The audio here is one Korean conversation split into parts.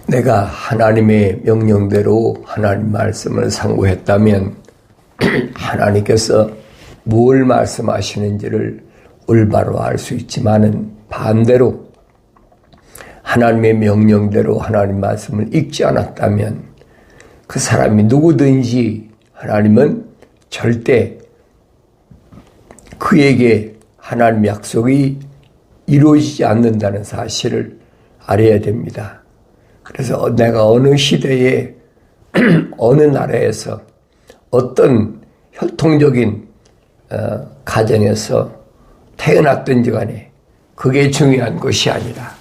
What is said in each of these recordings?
내가 하나님의 명령대로 하나님 말씀을 상고했다면 하나님께서 뭘 말씀하시는지를 올바로 알 수 있지만은 반대로 하나님의 명령대로 하나님 말씀을 읽지 않았다면 그 사람이 누구든지 하나님은 절대 그에게 하나님 약속이 이루어지지 않는다는 사실을 알아야 됩니다. 그래서 내가 어느 시대에 어느 나라에서 어떤 혈통적인 가정에서 태어났든지 간에 그게 중요한 것이 아니라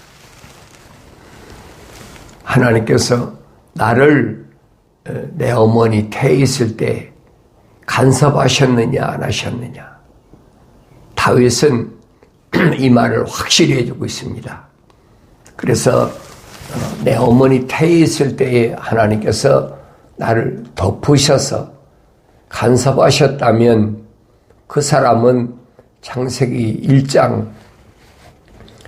하나님께서 나를 내 어머니 태에 있을 때 간섭하셨느냐 안 하셨느냐, 다윗은 이 말을 확실히 해주고 있습니다. 그래서 내 어머니 태에 있을 때에 하나님께서 나를 덮으셔서 간섭하셨다면 그 사람은 창세기 1장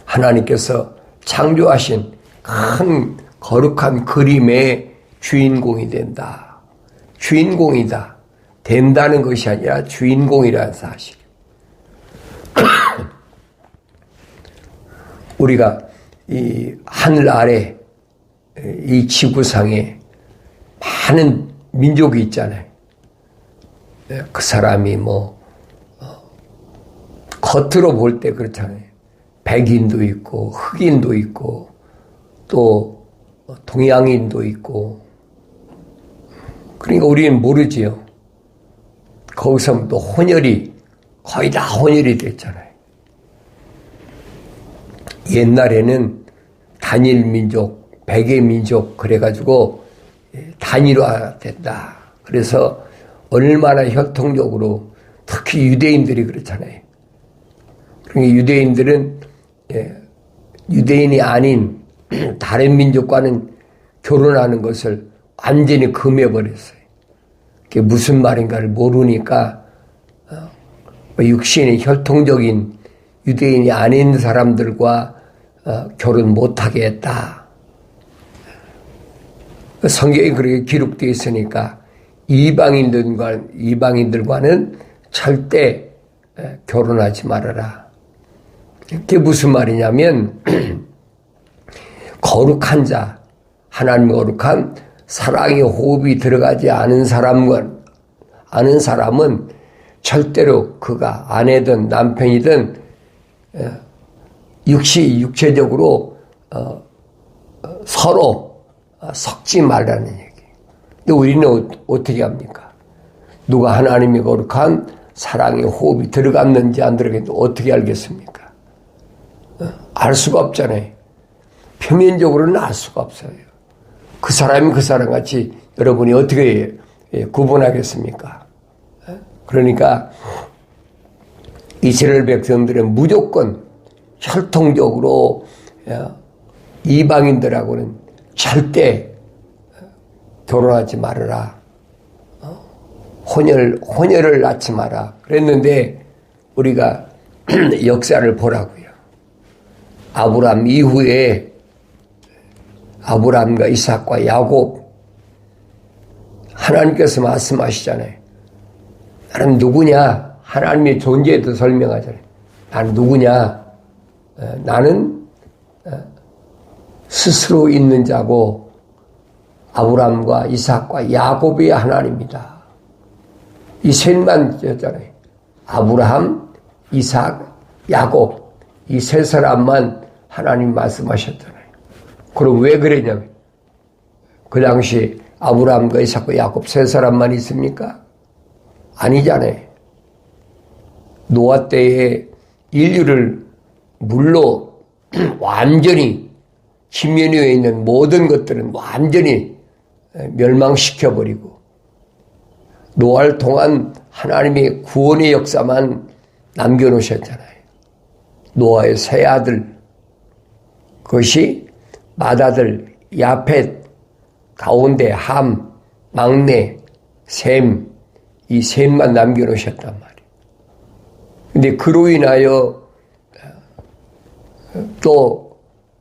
하나님께서 창조하신 큰 거룩한 그림의 주인공이 된다. 주인공이다. 된다는 것이 아니라 주인공이라는 사실. 우리가 이 하늘 아래 이 지구상에 많은 민족이 있잖아요. 그 사람이 겉으로 볼 때 그렇잖아요. 백인도 있고 흑인도 있고 또 동양인도 있고, 그러니까 우리는 모르지요. 거기서 또 혼혈이 거의 다 혼혈이 됐잖아요. 옛날에는 단일 민족, 백의 민족 그래가지고 단일화 된다. 그래서 얼마나 혈통적으로 특히 유대인들이 그렇잖아요. 그러니까 유대인들은 유대인이 아닌 다른 민족과는 결혼하는 것을 완전히 금해버렸어요. 그게 무슨 말인가를 모르니까 육신의 혈통적인 유대인이 아닌 사람들과 결혼 못하게 했다. 성경에 그렇게 기록되어 있으니까 이방인들과는 절대 결혼하지 말아라. 그게 무슨 말이냐면 거룩한 자, 하나님 거룩한 사랑의 호흡이 들어가지 않은 사람은 절대로 그가 아내든 남편이든 육체적으로 서로 섞지 말라는 얘기. 근데 우리는 어떻게 합니까? 누가 하나님이 거룩한 사랑의 호흡이 들어갔는지 안 들어갔는지 어떻게 알겠습니까? 알 수가 없잖아요. 표면적으로는 알 수가 없어요. 그 사람이 그 사람같이 여러분이 어떻게 구분하겠습니까? 그러니까 이스라엘 백성들은 무조건 혈통적으로 이방인들하고는 절대 결혼하지 말아라. 혼혈을 낳지 마라. 그랬는데 우리가 역사를 보라고요. 아브라함 이후에 아브라함과 이삭과 야곱, 하나님께서 말씀하시잖아요. 나는 누구냐? 하나님의 존재에도 설명하잖아요. 나는 누구냐? 나는 스스로 있는 자고 아브라함과 이삭과 야곱의 하나님이다. 이 셋만 였잖아요. 아브라함, 이삭, 야곱, 이 세 사람만 하나님 말씀하셨잖아요. 그럼 왜 그러냐면 그 당시 아브라함과 이삭과 야곱 세 사람만 있습니까? 아니잖아요. 노아 때에 인류를 물로 완전히 지면 위에 있는 모든 것들은 완전히 멸망시켜버리고 노아를 통한 하나님의 구원의 역사만 남겨놓으셨잖아요. 노아의 세 아들, 그것이 맏아들 야펫, 가운데 함, 막내 셈, 이 셈만 남겨놓으셨단 말이에요. 근데 그로 인하여 또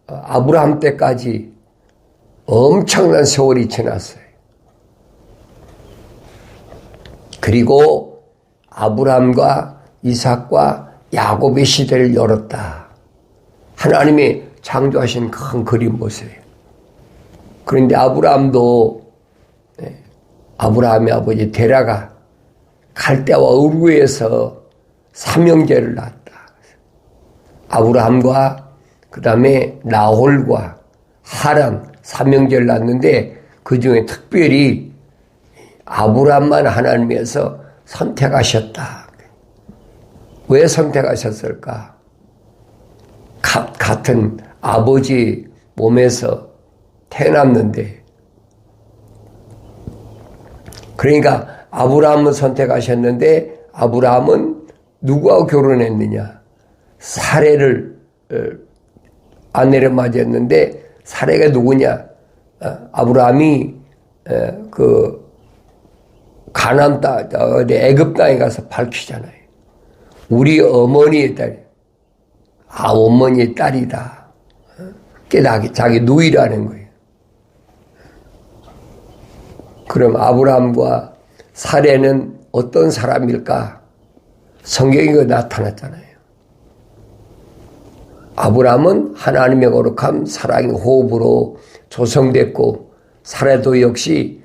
아브라함 때까지 엄청난 세월이 지났어요. 그리고 아브라함과 이삭과 야곱의 시대를 열었다. 하나님이 창조하신 큰 그림 보세요. 그런데 아브라함도 아브라함의 아버지 데라가 갈대와 우르에서 삼형제를 낳았다. 아브라함과 그 다음에 나홀과 하람 삼형제를 낳았는데 그 중에 특별히 아브라함만 하나님께서 선택하셨다. 왜 선택하셨을까? 같은 아버지 몸에서 태어났는데, 그러니까 아브라함은 선택하셨는데 아브라함은 누구하고 결혼했느냐? 사레를 아내를 맞이했는데 사레가 누구냐? 아브라함이 그 가나안 땅, 애굽 땅에 가서 밝히잖아요. 우리 어머니의 딸, 어머니의 딸이다. 그게 자기 누이라는 거예요. 그럼 아브라함과 사레는 어떤 사람일까? 성경에 나타났잖아요. 아브라함은 하나님의 거룩함, 사랑의 호흡으로 조성됐고, 사레도 역시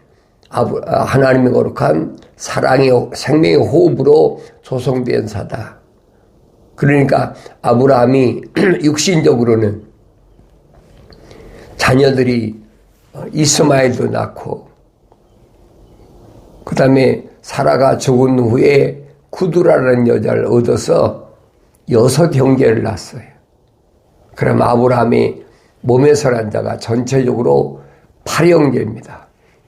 하나님의 거룩함, 사랑의 생명의 호흡으로 조성된 사다. 그러니까 아브라함이 육신적으로는 자녀들이 이스마엘도 낳고, 그 다음에 사라가 죽은 후에 구두라는 여자를 얻어서 6 형제를 낳았어요. 그럼 아브라함이 몸에서 난 자가 전체적으로 8형제입니다.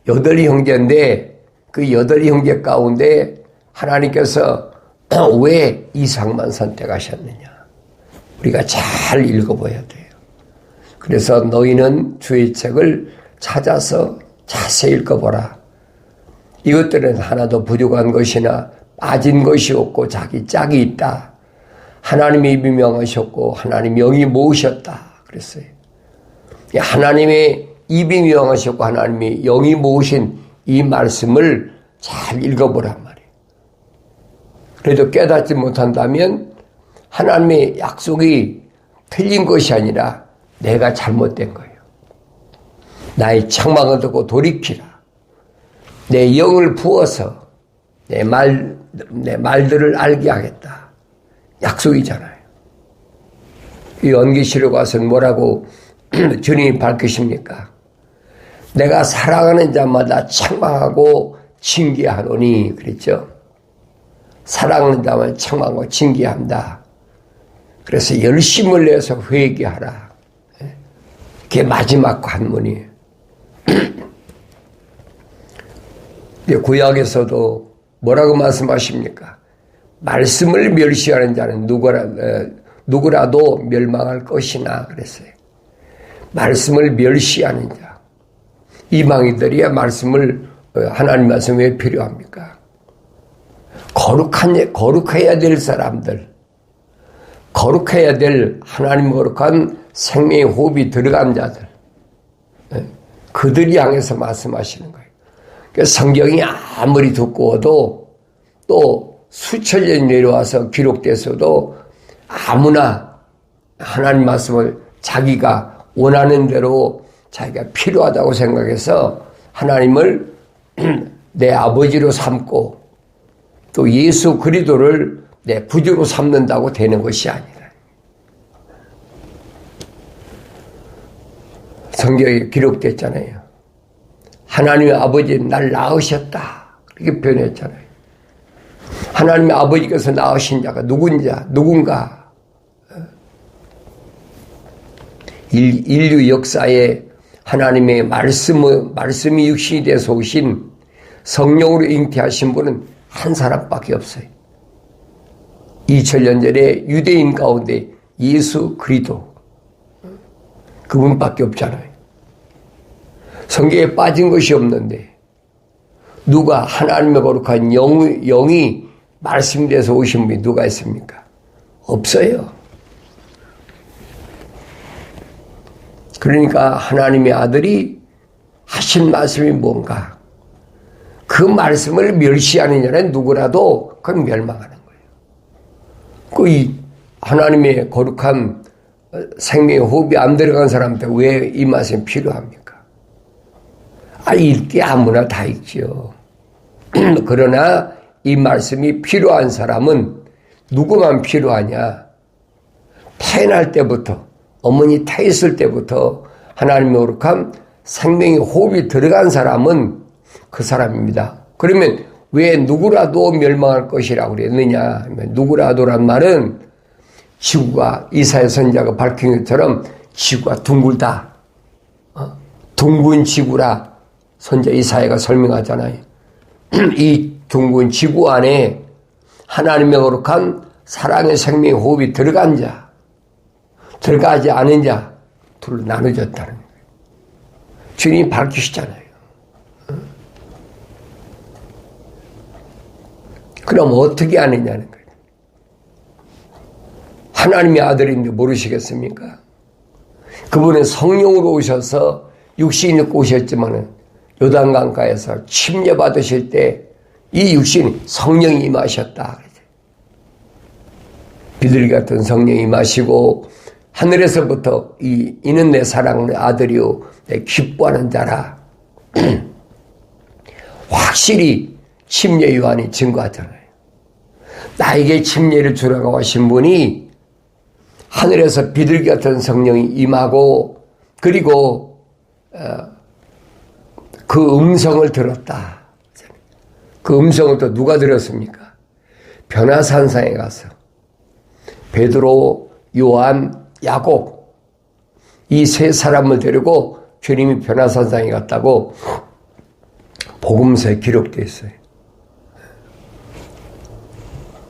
8형제인데 그 8형제 가운데 하나님께서 왜 이삭만 선택하셨느냐? 우리가 잘 읽어봐야 돼요. 그래서 너희는 주의 책을 찾아서 자세히 읽어보라. 이것들은 하나도 부족한 것이나 빠진 것이 없고 자기 짝이 있다. 하나님이 입이 명하셨고 하나님 영이 모으셨다. 그랬어요. 하나님의 입이 명하셨고 하나님이 영이 모으신 이 말씀을 잘 읽어보란 말이에요. 그래도 깨닫지 못한다면 하나님의 약속이 틀린 것이 아니라 내가 잘못된 거예요. 나의 책망을 듣고 돌이키라. 내 영을 부어서 내 말들을 알게 하겠다. 약속이잖아요. 이 연기시로 가서는 뭐라고 주님이 밝히십니까? 내가 사랑하는 자마다 책망하고 징계하노니 그랬죠. 사랑하는 자마다 책망하고 징계한다. 그래서 열심을 내서 회개하라. 그게 마지막 관문이에요. 구약에서도 뭐라고 말씀하십니까? 말씀을 멸시하는 자는 누구라도 멸망할 것이나 그랬어요. 말씀을 멸시하는 자. 이방인들이야 말씀을, 하나님 말씀이 왜 필요합니까? 거룩해야 될 사람들, 거룩해야 될 하나님 거룩한 생명의 호흡이 들어간 자들, 그들이 향해서 말씀하시는 거예요. 그래서 성경이 아무리 두꺼워도 또 수천 년 내려와서 기록돼서도 아무나 하나님 말씀을 자기가 원하는 대로 자기가 필요하다고 생각해서 하나님을 내 아버지로 삼고 또 예수 그리스도를 내 구주로 삼는다고 되는 것이 아니라, 성경에 기록됐잖아요. 하나님의 아버지는 날 낳으셨다. 그렇게 표현했잖아요. 하나님의 아버지께서 낳으신 자가 누군가. 인류 역사에 하나님의 말씀이 육신이 돼서 오신 성령으로 잉태하신 분은 한 사람밖에 없어요. 2000년 전에 유대인 가운데 예수 그리스도 그분밖에 없잖아요. 성경에 빠진 것이 없는데 누가 하나님의 거룩한 영이 말씀이 돼서 오신 분이 누가 있습니까? 없어요. 그러니까 하나님의 아들이 하신 말씀이 뭔가? 그 말씀을 멸시하는 자는 누구라도 그건 멸망하는 거예요. 이 하나님의 거룩한 생명의 호흡이 안 들어간 사람한테 왜 이 말씀이 필요합니까? 읽기 아무나 다 읽지요. 그러나 이 말씀이 필요한 사람은 누구만 필요하냐? 태어날 때부터, 어머니 태있을 때부터 하나님의 거룩한 생명의 호흡이 들어간 사람은 그 사람입니다. 그러면 왜 누구라도 멸망할 것이라고 그랬느냐? 누구라도란 말은 지구가 이사야 선지자가 밝힌 것처럼 지구가 둥글다. 둥근 지구라 선지자 이사야가 설명하잖아요. 이 둥근 지구 안에 하나님의 거룩한 사랑의 생명의 호흡이 들어간 자, 들어가지 않은 자 둘로 나눠졌다는 거예요. 주님이 밝히시잖아요. 그럼 어떻게 아느냐는 거예요. 하나님의 아들인데 모르시겠습니까? 그분은 성령으로 오셔서 육신이 입고 오셨지만은 요단강가에서 침례받으실 때 이 육신 성령이 임하셨다. 비둘기 같은 성령이 임하시고 하늘에서부터 이는 내 사랑하는 아들이요 내 기뻐하는 자라. 확실히 침례 요한이 증거하잖아요. 나에게 침례를 주라고 하신 분이 하늘에서 비둘기 같은 성령이 임하고 그리고 그 음성을 들었다. 그 음성을 또 누가 들었습니까? 변화산상에 가서 베드로, 요한, 야곱 이 세 사람을 데리고 주님이 변화산상에 갔다고 복음서에 기록되어 있어요.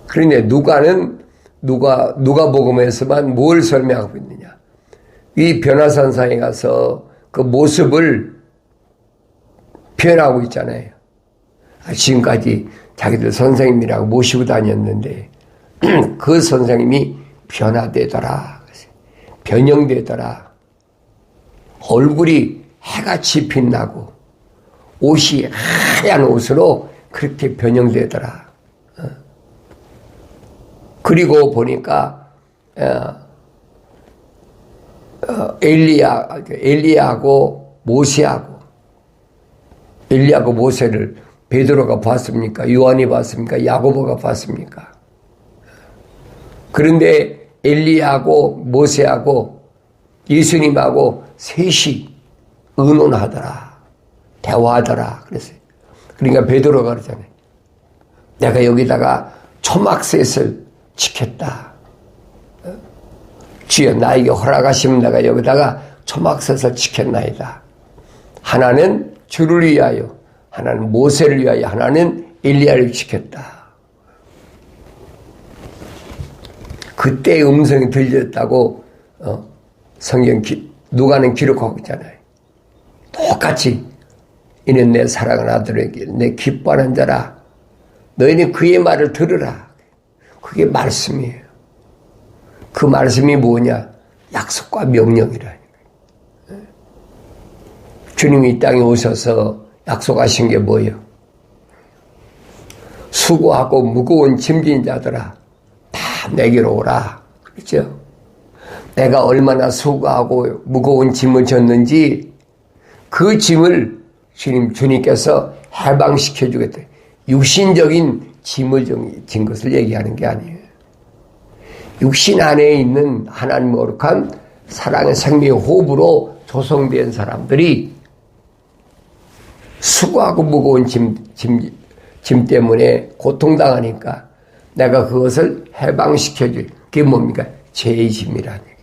그런데 누가복음에서만 뭘 설명하고 있느냐? 이 변화산상에 가서 그 모습을 표현하고 있잖아요. 지금까지 자기들 선생님이라고 모시고 다녔는데 그 선생님이 변화되더라. 변형되더라. 얼굴이 해같이 빛나고 옷이 하얀 옷으로 그렇게 변형되더라. 그리고 보니까 엘리야하고 모세를 베드로가 봤습니까? 요한이 봤습니까? 야고보가 봤습니까? 그런데 엘리야하고 모세하고 예수님하고 셋이 의논하더라. 대화하더라. 그랬어요. 그러니까 베드로가 그러잖아요. 내가 여기다가 초막셋을 지켰다. 주여 나에게 허락하시면 내가 여기다가 초막셋을 지켰나이다. 하나는 주를 위하여, 하나는 모세를 위하여, 하나는 엘리야를 지켰다. 그때 음성이 들렸다고 성경 누가는 기록하고 있잖아요. 똑같이 이는 내 사랑하는 아들에게 내 기뻐하는 자라. 너희는 그의 말을 들으라. 그게 말씀이에요. 그 말씀이 뭐냐? 약속과 명령이라는 거예요. 주님이 이 땅에 오셔서 약속하신 게 뭐예요? 수고하고 무거운 짐진 자들아 다 내게로 오라. 그렇죠? 내가 얼마나 수고하고 무거운 짐을 졌는지 그 짐을 주님께서 해방시켜 주겠다. 육신적인 짐을 진 것을 얘기하는 게 아니에요. 육신 안에 있는 하나님의 거룩한 사랑의 생명의 호흡으로 조성된 사람들이 수고하고 무거운 짐 때문에 고통당하니까 내가 그것을 해방시켜줄. 그게 뭡니까? 죄의 짐이라는 얘기예요.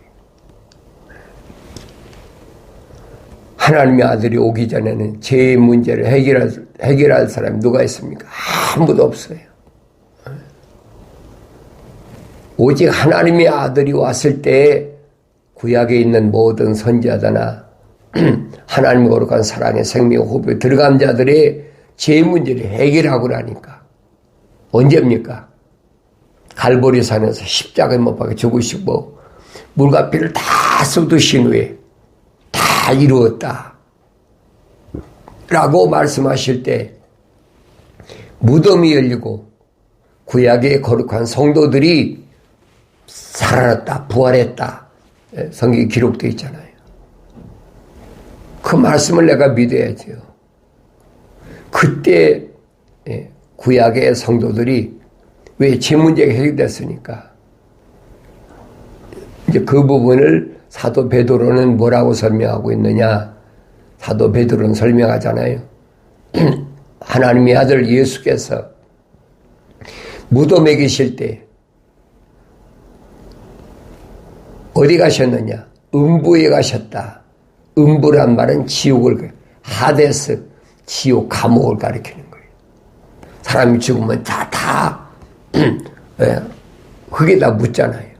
하나님의 아들이 오기 전에는 죄의 문제를 해결할 사람이 누가 있습니까? 아무도 없어요. 오직 하나님의 아들이 왔을 때 구약에 있는 모든 선지자나 하나님의 거룩한 사랑의 생명의 호흡에 들어간 자들의 죄 문제를 해결하고 나니까 언제입니까? 갈보리산에서 십자가에 못 박혀 죽으시고 물과 피를 다 쏟으신 후에 다 이루었다. 라고 말씀하실 때 무덤이 열리고 구약의 거룩한 성도들이 살아났다, 부활했다. 성경에 기록되어 있잖아요. 그 말씀을 내가 믿어야지요. 그때 구약의 성도들이 왜 제 문제가 해결됐으니까 이제 그 부분을 사도 베드로는 뭐라고 설명하고 있느냐? 사도 베드로는 설명하잖아요. 하나님의 아들 예수께서 무덤에 계실 때 어디 가셨느냐? 음부에 가셨다. 음부란 말은 지옥을, 하데스, 지옥, 감옥을 가리키는 거예요. 사람이 죽으면 다 흙에다 묻잖아요.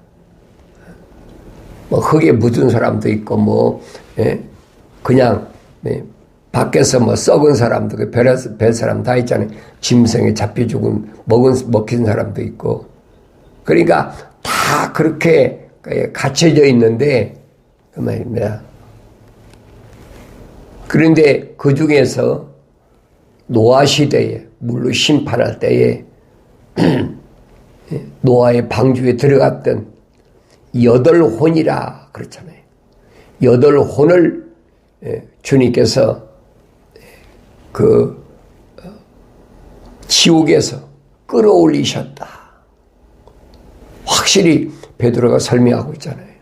뭐 흙에 묻은 사람도 있고 그냥 밖에서 뭐 썩은 사람도 별 사람 다 있잖아요. 짐승에 잡혀 죽은 먹힌 사람도 있고. 그러니까 다 그렇게 갇혀져 있는데 그 말입니다. 그런데 그 중에서 노아 시대에 물로 심판할 때에 노아의 방주에 들어갔던 8혼이라 그렇잖아요. 8혼을 주님께서 그 지옥에서 끌어올리셨다. 확실히 베드로가 설명하고 있잖아요.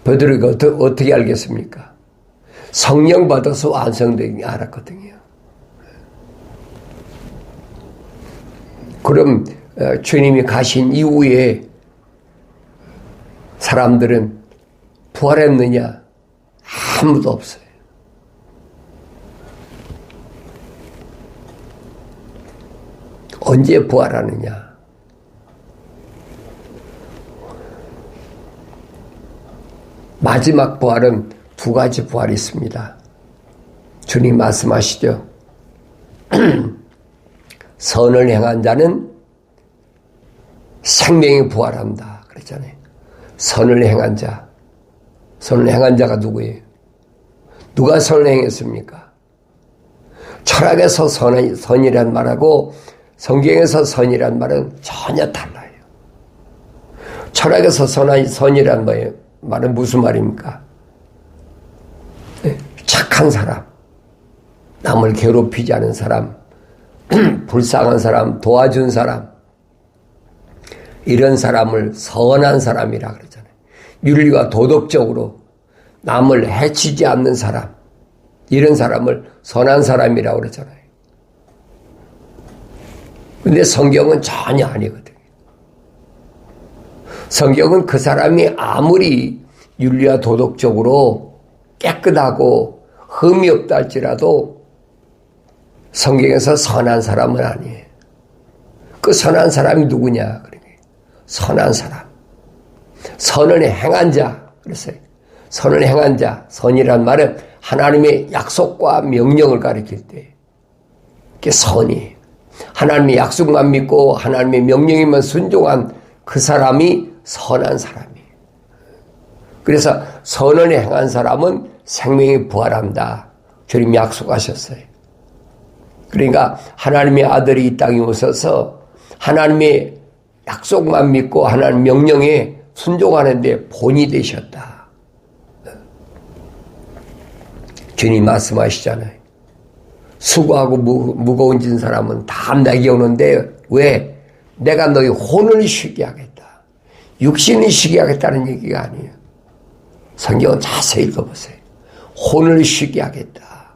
베드로가 어떻게 알겠습니까? 성령 받아서 완성되기 알았거든요. 그럼 주님이 가신 이후에 사람들은 부활했느냐? 아무도 없어요. 언제 부활하느냐? 마지막 부활은 2가지 부활이 있습니다. 주님 말씀하시죠. 선을 행한 자는 생명이 부활한다. 그랬잖아요. 선을 행한 자. 선을 행한 자가 누구예요? 누가 선을 행했습니까? 철학에서 선이란 말하고 성경에서 선이란 말은 전혀 달라요. 철학에서 선이란 말은 무슨 말입니까? 착한 사람, 남을 괴롭히지 않은 사람, 불쌍한 사람, 도와준 사람, 이런 사람을 선한 사람이라 그러잖아요. 윤리와 도덕적으로 남을 해치지 않는 사람, 이런 사람을 선한 사람이라고 그러잖아요. 근데 성경은 전혀 아니거든요. 성경은 그 사람이 아무리 윤리와 도덕적으로 깨끗하고 흠이 없다 할지라도 성경에서 선한 사람은 아니에요. 그 선한 사람이 누구냐? 선한 사람. 선을 행한 자. 그랬어요. 선을 행한 자. 선이란 말은 하나님의 약속과 명령을 가리킬 때 그게 선이에요. 하나님의 약속만 믿고 하나님의 명령에만 순종한 그 사람이 선한 사람이에요. 그래서 선을 행한 사람은 생명이 부활한다. 주님 약속하셨어요. 그러니까 하나님의 아들이 이 땅에 오셔서 하나님의 약속만 믿고 하나님 명령에 순종하는데 본이 되셨다. 주님 말씀하시잖아요. 수고하고 무거운 진 사람은 다 내게 오는데 왜? 내가 너희 혼을 쉬게 하겠다. 육신을 쉬게 하겠다는 얘기가 아니에요. 성경은 자세히 읽어보세요. 혼을 쉬게 하겠다.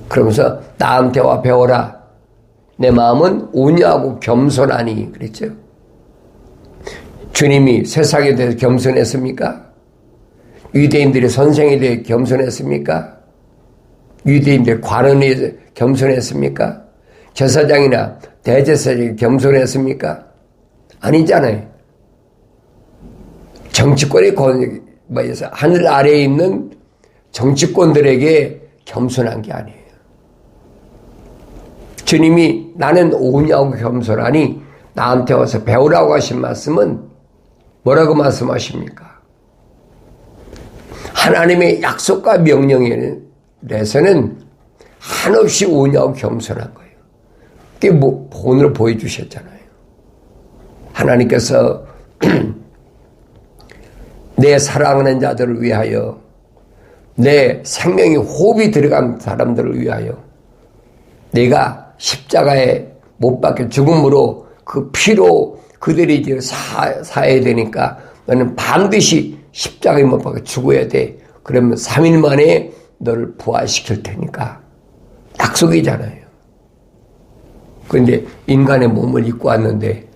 그러면서 나한테 와 배워라. 내 마음은 온유하고 겸손하니 그랬죠. 주님이 세상에 대해서 겸손했습니까? 유대인들의 선생에 대해 겸손했습니까? 유대인들의 관원에 대해 겸손했습니까? 제사장이나 대제사장이 겸손했습니까? 아니잖아요. 정치권의 하늘 아래에 있는 정치권들에게 겸손한 게 아니에요. 주님이 나는 온유하고 겸손하니 나한테 와서 배우라고 하신 말씀은 뭐라고 말씀하십니까? 하나님의 약속과 명령에는 에서는 한없이 온유하고 겸손한 거예요. 그게 본으로 보여주셨잖아요. 하나님께서 내 사랑하는 자들을 위하여, 내 생명이 호흡이 들어간 사람들을 위하여 내가 십자가에 못 박혀 죽음으로 그 피로 그들이 이제 사야 되니까 너는 반드시 십자가에 못 박혀 죽어야 돼. 그러면 3일 만에 너를 부활시킬 테니까. 약속이잖아요. 그런데 인간의 몸을 입고 왔는데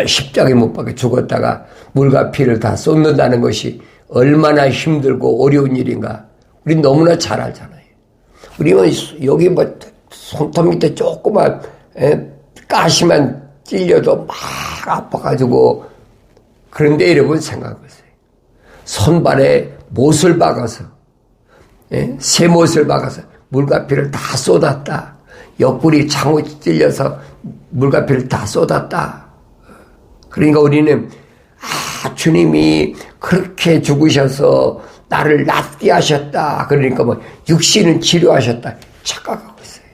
십자가에 못 박혀 죽었다가 물과 피를 다 쏟는다는 것이 얼마나 힘들고 어려운 일인가. 우리 너무나 잘 알잖아요. 우리는 여기 손톱 밑에 조그만 가시만 찔려도 막 아파가지고. 그런데 여러분 생각해보세요. 손발에 못을 박아서, 쇠못을 박아서 물과 피를 다 쏟았다. 옆구리 창호 찔려서 물과 피를 다 쏟았다. 그러니까 우리는 주님이 그렇게 죽으셔서 나를 낫게 하셨다. 그러니까 육신을 치료하셨다. 착각하고 있어요.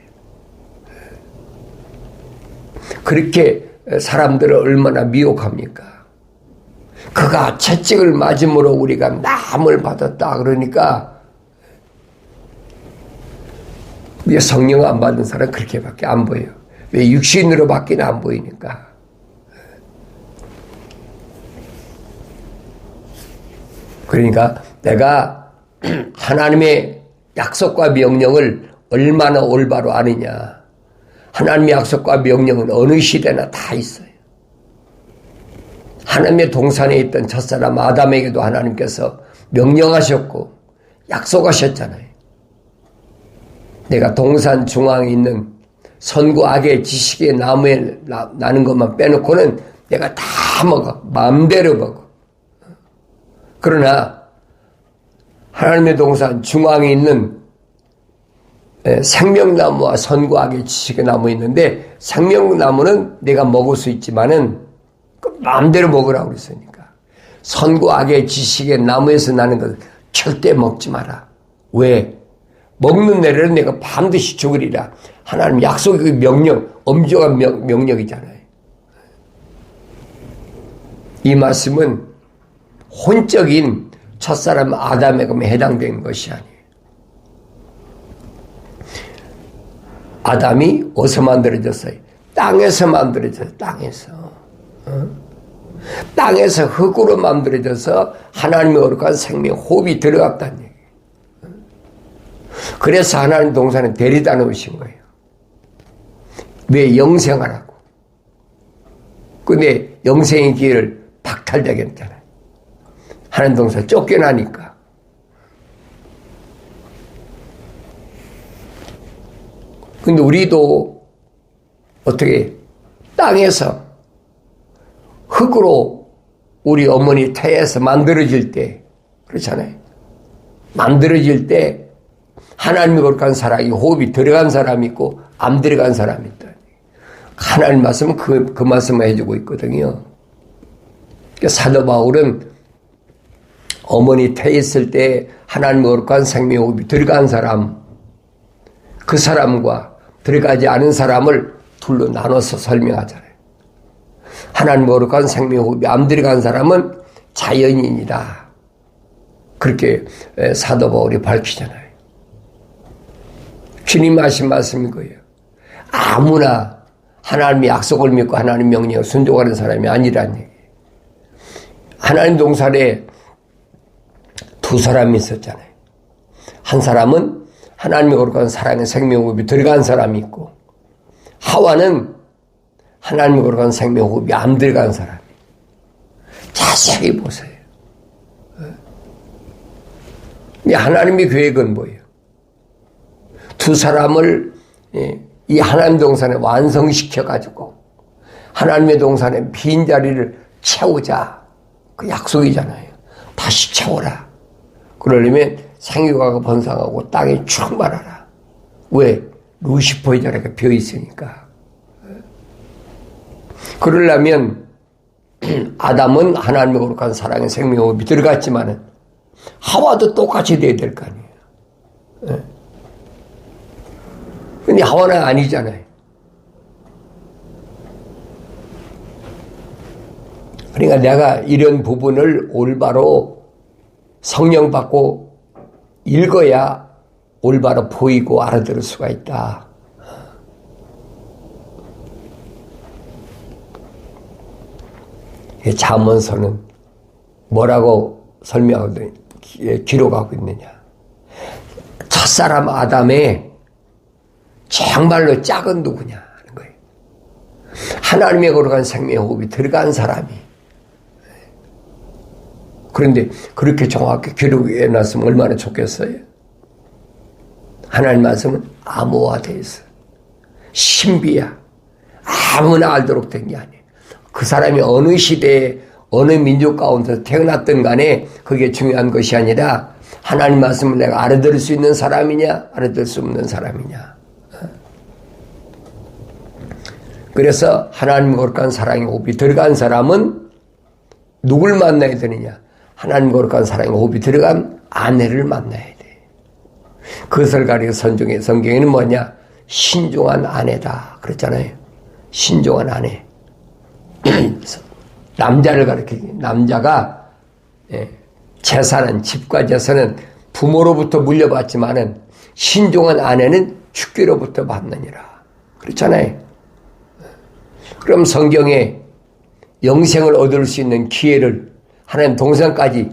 그렇게 사람들을 얼마나 미혹합니까? 그가 채찍을 맞음으로 우리가 나음을 받았다. 그러니까 우리가 성령 안 받은 사람은 그렇게밖에 안 보여요. 왜? 육신으로밖에 안 보이니까. 그러니까 내가 하나님의 약속과 명령을 얼마나 올바로 아느냐. 하나님의 약속과 명령은 어느 시대나 다 있어요. 하나님의 동산에 있던 첫사람 아담에게도 하나님께서 명령하셨고 약속하셨잖아요. 내가 동산 중앙에 있는 선과 악의 지식의 나무에 나는 것만 빼놓고는 내가 다 먹어. 마음대로 먹어. 그러나 하나님의 동산 중앙에 있는 생명나무와 선과 악의 지식의 나무 있는데, 생명나무는 내가 먹을 수 있지만은 마음대로 먹으라고 그랬으니까. 선과 악의 지식의 나무에서 나는 것을 절대 먹지 마라. 왜? 먹는 내려는 내가 반드시 죽으리라. 하나님 약속의 명령, 엄중한 명령이잖아요. 이 말씀은 혼적인 첫사람 아담에게 해당되는 것이 아니에요. 아담이 어디서 만들어졌어요? 땅에서 만들어졌어요. 땅에서. 땅에서 흙으로 만들어져서 하나님의 거룩한 생명 호흡이 들어갔다는 얘기예요. 그래서 하나님 동산에 데려다 놓으신 거예요. 왜? 영생하라고. 근데 영생의 길을 박탈되게 했잖아요. 하나님 동산 쫓겨나니까. 근데 우리도 어떻게 땅에서 흙으로 우리 어머니 태에서 만들어질 때, 그렇잖아요. 만들어질 때 하나님의 거룩한 사랑이 호흡이 들어간 사람이 있고 안 들어간 사람이 있다. 하나님 말씀은 그 말씀을 해주고 있거든요. 그러니까 사도 바울은 어머니 태에 있을 때 하나님의 거룩한 생명 호흡이 들어간 사람, 그 사람과 들어가지 않은 사람을 둘로 나눠서 설명하잖아요. 하나님 거룩한 생명호흡이 안 들어간 사람은 자연인이다. 그렇게 사도 바울이 밝히잖아요. 주님 하신 말씀인 거예요. 아무나 하나님의 약속을 믿고 하나님 명령에 순종하는 사람이 아니라는 얘기예요. 하나님 동산에 두 사람이 있었잖아요. 한 사람은 하나님의 거룩한 사랑의 생명호흡이 들어간 사람이 있고, 하와는 하나님의 거룩한 생명호흡이 안 들어간 사람이. 자세히 보세요. 하나님의 계획은 뭐예요? 두 사람을 이 하나님 동산에 완성시켜가지고 하나님의 동산에 빈자리를 채우자. 그 약속이잖아요. 다시 채워라. 그러려면 생육하고 번성하고 땅에 충만하라. 왜? 루시퍼의 자리가 비어있으니까. 그러려면 아담은 하나님의 거룩한 사랑의 생명호흡이 들어갔지만은 하와도 똑같이 돼야 될 거 아니에요. 근데 하와는 아니잖아요. 그러니까 내가 이런 부분을 올바로 성령 받고 읽어야 올바로 보이고 알아들을 수가 있다. 잠언서는 뭐라고 설명하고 기록하고 있느냐. 첫사람 아담의 정말로 짝은 누구냐 하는 거예요. 하나님의 거룩한 생명의 호흡이 들어간 사람이. 그런데 그렇게 정확히 기록해 놨으면 얼마나 좋겠어요. 하나님 말씀은 암호화되어 있어. 신비야. 아무나 알도록 된 게 아니에요. 그 사람이 어느 시대에 어느 민족 가운데서 태어났든 간에 그게 중요한 것이 아니라 하나님 말씀을 내가 알아들을 수 있는 사람이냐 알아들을 수 없는 사람이냐. 그래서 하나님 거룩한 사랑의 호흡이 들어간 사람은 누굴 만나야 되느냐. 하나님 거룩한 사랑의 호흡이 들어간 아내를 만나야 돼. 그것을 가리켜 성경에는 뭐냐. 신중한 아내다 그랬잖아요. 신중한 아내. 남자를 가리키기. 남자가 재산은 집과 재산은 부모로부터 물려받지만은 신중한 아내는 주께로부터 받느니라. 그렇잖아요. 그럼 성경에 영생을 얻을 수 있는 기회를 하나님 동산까지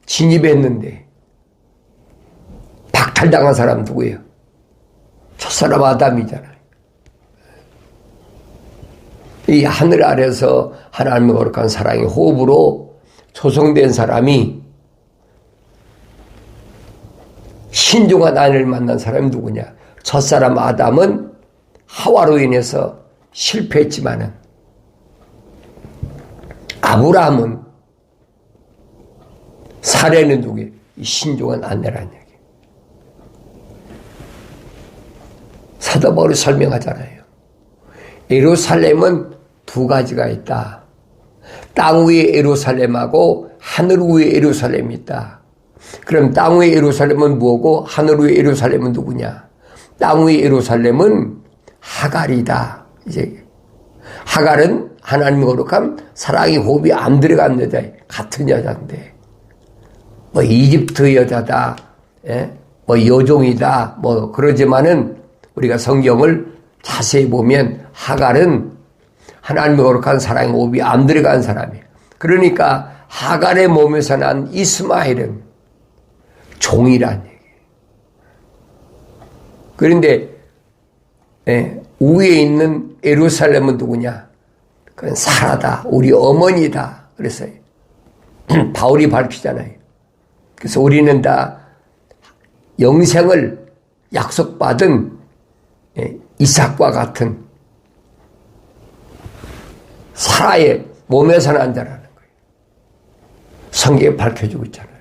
진입했는데 박탈당한 사람 누구예요? 첫사람 아담이잖아요. 이 하늘 아래서 하나님의 거룩한 사랑의 호흡으로 조성된 사람이 신중한 아내를 만난 사람이 누구냐? 첫사람 아담은 하와로 인해서 실패했지만은 아브라함은 사례는 누구예요? 신중한 아내라는 얘기. 사도 바울이 설명하잖아요. 예루살렘은 두 가지가 있다. 땅 위의 예루살렘하고 하늘 위의 예루살렘이 있다. 그럼 땅 위의 예루살렘은 뭐고 하늘 위의 예루살렘은 누구냐? 땅 위의 예루살렘은 하갈이다. 이제 하갈은 하나님의 거룩한 사랑의 호흡이 안 들어간 여자, 같은 여자인데 뭐 이집트 여자다, 뭐 여종이다, 뭐 그러지만은 우리가 성경을 자세히 보면 하갈은 하나님의 거룩한 사랑의 호흡이 안 들어간 사람이에요. 그러니까 하갈의 몸에서 난 이스마엘은 종이란 얘기예요. 그런데 위에 있는 예루살렘은 누구냐? 그건 사라다. 우리 어머니다. 그랬어요. 바울이 밝히잖아요. 그래서 우리는 다 영생을 약속받은 이삭과 같은 사라의 몸에서 난 자라는 거예요. 성경에 밝혀주고 있잖아요.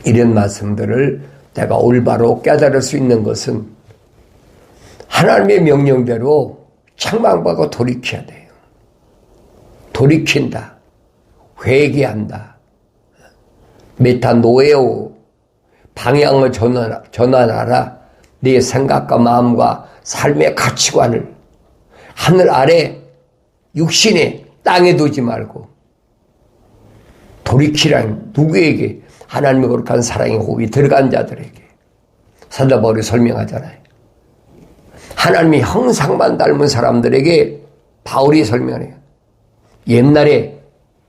이런 말씀들을 내가 올바로 깨달을 수 있는 것은 하나님의 명령대로 책망받고 돌이켜야 돼요. 돌이킨다. 회개한다. 메타노에오. 방향을 전환하라. 네 생각과 마음과 삶의 가치관을 하늘 아래 육신에 땅에 두지 말고 돌이키란 누구에게? 하나님의 거룩한 사랑의 호흡이 들어간 자들에게. 사도 바울이 설명하잖아요. 하나님의 형상만 닮은 사람들에게 바울이 설명해요. 옛날에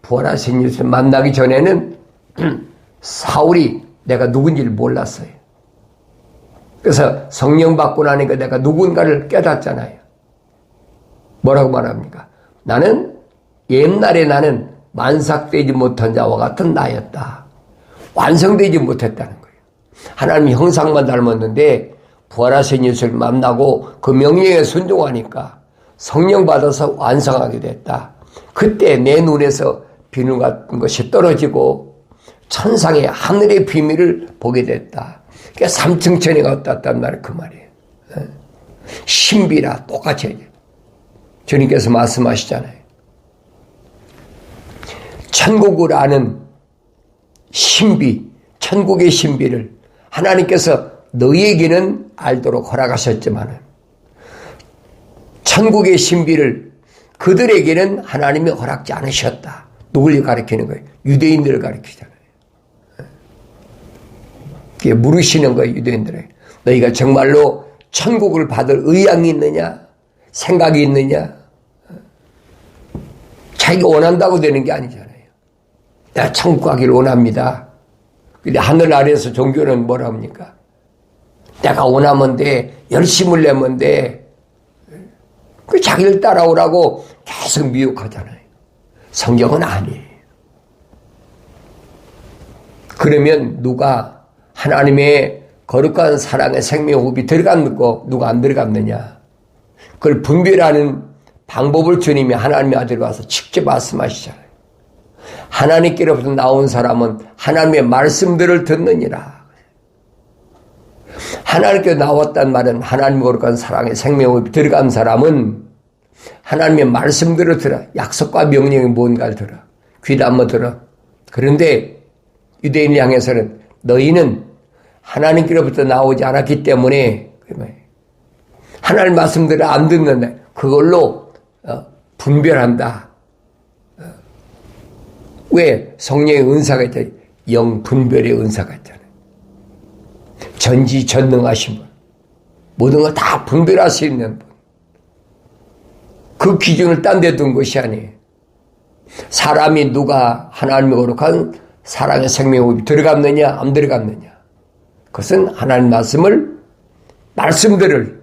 부활하신 예수를 만나기 전에는 사울이 내가 누군지를 몰랐어요. 그래서 성령 받고 나니까 내가 누군가를 깨닫잖아요. 뭐라고 말합니까? 나는 옛날에 나는 만삭되지 못한 자와 같은 나였다. 완성되지 못했다는 거예요. 하나님의 형상만 닮았는데 부활하신 예수를 만나고 그 명령에 순종하니까 성령 받아서 완성하게 됐다. 그때 내 눈에서 비늘 같은 것이 떨어지고 천상의 하늘의 비밀을 보게 됐다. 그러니까 삼층천에 갔다는 말이 그 말이에요. 신비라 똑같이 주님께서 말씀하시잖아요. 천국을 아는 신비, 천국의 신비를 하나님께서 너희에게는 알도록 허락하셨지만 천국의 신비를 그들에게는 하나님이 허락지 않으셨다. 누굴 가리키는 거예요? 유대인들을 가리키잖아요. 그게 물으시는 거예요, 유대인들에게. 너희가 정말로 천국을 받을 의향이 있느냐? 생각이 있느냐? 자기가 원한다고 되는 게 아니잖아요. 내가 천국 가기를 원합니다. 근데 하늘 아래에서 종교는 뭐라 합니까? 내가 원하면 돼. 열심을 내면 돼. 그 자기를 따라오라고 계속 미혹하잖아요. 성경은 아니에요. 그러면 누가 하나님의 거룩한 사랑의 생명호흡이 들어갔고 누가 안 들어갔느냐. 그걸 분별하는 방법을 주님이 하나님의 아들이 와서 직접 말씀하시잖아요. 하나님께로부터 나온 사람은 하나님의 말씀들을 듣느니라. 하나님께 나왔단 말은 하나님 거룩한 사랑의 생명호흡이 들어간 사람은 하나님의 말씀들을 들어. 약속과 명령이 뭔가를 들어. 귀도 한번 들어. 그런데 유대인을 향해서는 너희는 하나님께로부터 나오지 않았기 때문에 하나님 말씀들을 안 듣는다. 그걸로 분별한다. 왜? 성령의 은사가 있잖아요. 영분별의 은사가 있잖아요. 전지전능하신 분. 모든 걸 다 분별할 수 있는 분. 그 기준을 딴 데 둔 것이 아니에요. 사람이 누가 하나님의 거룩한 사랑의 생명호흡이 들어갔느냐 안 들어갔느냐. 그것은 하나님 말씀들을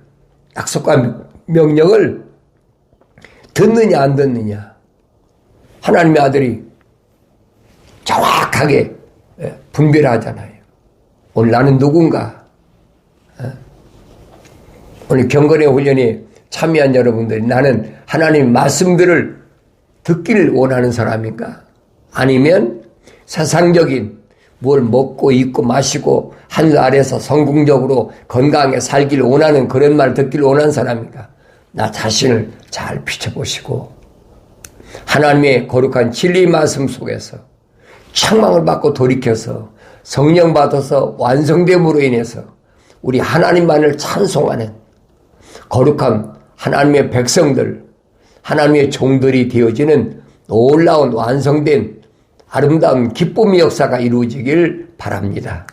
약속과 명령을 듣느냐 안 듣느냐. 하나님의 아들이 정확하게 분별하잖아요. 오늘 나는 누군가. 오늘 경건의 훈련에 참여한 여러분들이 나는 하나님의 말씀들을 듣기를 원하는 사람인가? 아니면 세상적인 뭘 먹고 입고 마시고 하늘 아래서 성공적으로 건강하게 살기를 원하는 그런 말 듣기를 원하는 사람인가? 나 자신을 잘 비춰보시고 하나님의 거룩한 진리 말씀 속에서 책망을 받고 돌이켜서 성령 받아서 완성됨으로 인해서 우리 하나님만을 찬송하는 거룩한 하나님의 백성들, 하나님의 종들이 되어지는 놀라운 완성된 아름다운 기쁨의 역사가 이루어지길 바랍니다.